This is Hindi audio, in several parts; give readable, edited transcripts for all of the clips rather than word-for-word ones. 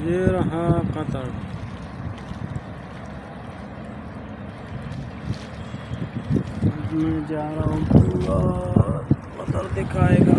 ये रहा कतर। मैं जा रहा हूँ, पूरा कतर दिखाएगा।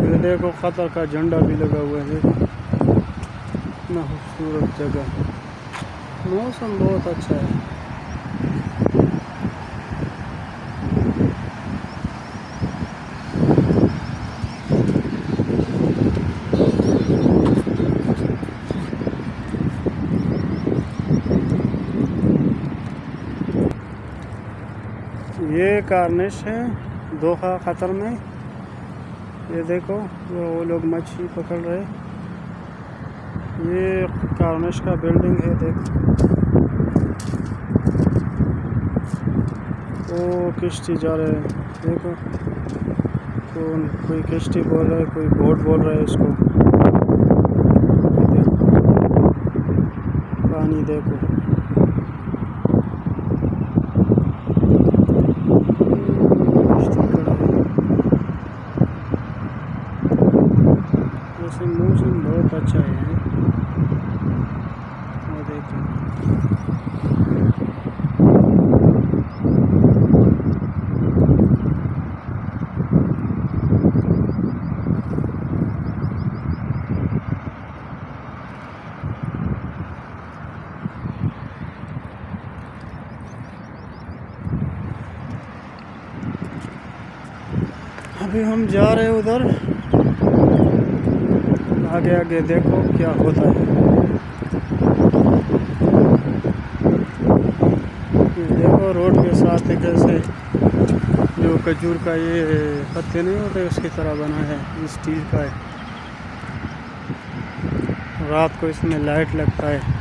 ये देखो कतर का झंडा भी लगा हुआ है। इतना खूबसूरत जगह, मौसम बहुत अच्छा है। ये कार्निश है दोहा कतर में। ये देखो वो लोग मछली पकड़ रहे। ये कार्निश का बिल्डिंग है, देखो वो किश्ती जा रहे हैं। देखो कोई किश्ती बोल रहा है, कोई बोट बोल रहा है इसको। पानी देखो, वैसे मौसम बहुत अच्छा है। वो देखो अभी हम जा रहे हैं उधर। आगे आगे देखो क्या होता है। ये देखो रोड के साथ कैसे जो खजूर का ये पत्ते नहीं होते उसकी तरह बना है, स्टील का है। रात को इसमें लाइट लगता है।